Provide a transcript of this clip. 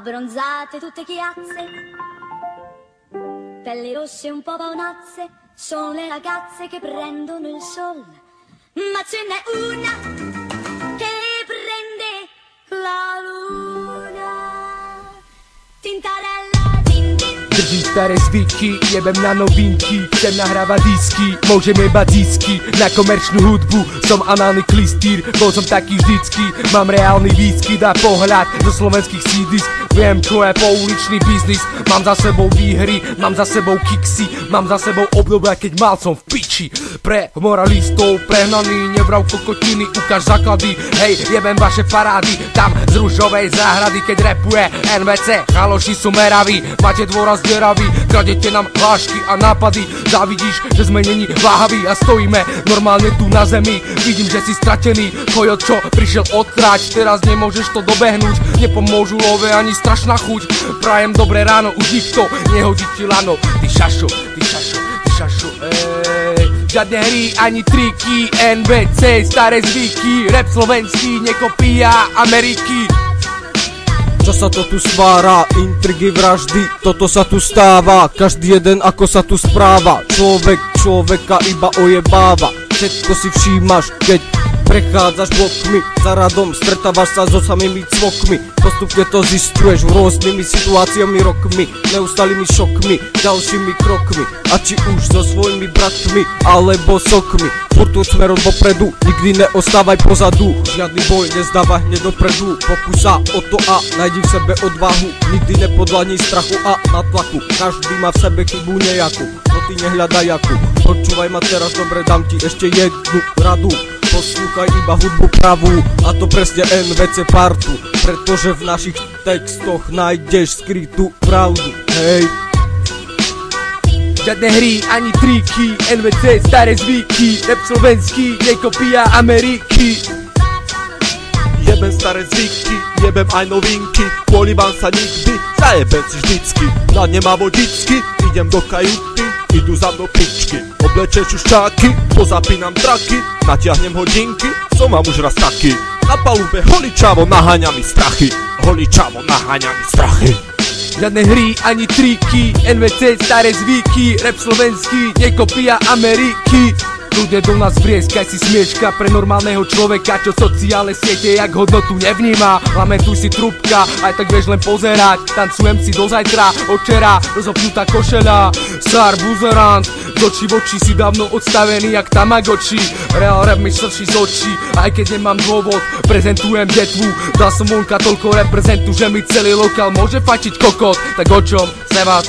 abbronzate tutte chiazze, pelli rosse un po' paonazze, sono le ragazze che prendono il sol, ma ce n'è una che prende la luna. Tintarella, tin tin. Drží staré zvyky, jebem na novinky, chcem nahrávať disky, môžem jebať disky na komerčnú hudbu, som análny klistýr, bol som taký vždycky, mám reálny výskyt a pohľad do slovenských sídisk, viem čo je pouličný biznis, mám za sebou výhry, mám za sebou kiksy, mám za sebou obdobia, keď mal som v piči, pre moralistov prehnaný, nevrav kokotiny, ukáž základy, hej, jebem vaše parády, tam z Ružovej záhrady, keď rapuje NVC, chaloši sú meraví, máte dôraz deravý, kradete nám hlášky a nápady, závidíš, že sme není váhaví a stojíme normálne tu na zemi, vidím, že si stratený, kojot čo prišiel odtráť, teraz nemôžeš to dobehnúť, nepomôžu love ani strašná chuť, prajem dobré ráno, už nikto nehodí ti lano, ty šašo, žiadne hry ani triky, NVC, staré zvyky, rap slovenský, nekopia Ameriky. Čo sa to tu stvára, intrigy, vraždy, toto sa tu stáva, každý jeden ako sa tu správa, človek človeka iba ojebáva, všetko si všímaš, keď prechádzaš blokmi, za radom stretávaš sa so samými cvokmi, postupne to zisťuješ rôznymi situáciami, rokmi, neustálými šokmi, ďalšími krokmi, a či už so svojimi bratmi, alebo sokmi, furt smerom dopredu, nikdy neostávaj pozadu, žiadny boj nezdávaj hneď dopredu, pokús sa o to a nájdi v sebe odvahu, nikdy nepodľahni strachu a natlaku, každý má v sebe chybu nejakú, no ty nehľadaj jakú, počúvaj ma teraz dobre, dám ti ešte jednu radu, poslúchaj iba hudbu pravú, a to presne NVC partu, pretože v našich textoch nájdeš skrytú pravdu, hej. Žiadne hry ani triky, NVC, staré zvyky, rap slovenský, nekopia Ameriky. Jebem staré zvyky, jebem aj novinky, políbam sa nikdy, zajebem si vždycky, na nemá vodičky, idem do kajuty, idú za mnou pičky, oblečem šuščáky, pozapínam traky, natiahnem hodinky, som vám už raz taký, na palube holičavo naháňa mi strachy, holičavo naháňa mi strachy. Žiadne hry ani triky, NVC, staré zvyky, rap slovenský, nekopia Ameriky. Ľudia do nás vrieskaj si smieška pre normálneho človeka, čo sociálne siete jak hodnotu nevníma. Lamentuj si trúbka, aj tak vieš len pozerať, tancujem si do zajtra, očera, rozopnutá košeľa, star buzerant, z očí v oči si dávno odstavený jak Tamagotchi. Real rap mi srší z očí, aj keď nemám dôvod, prezentujem detvu, dal som vonka toľko reprezentu, že mi celý lokál môže fačiť kokot, tak o čom se vás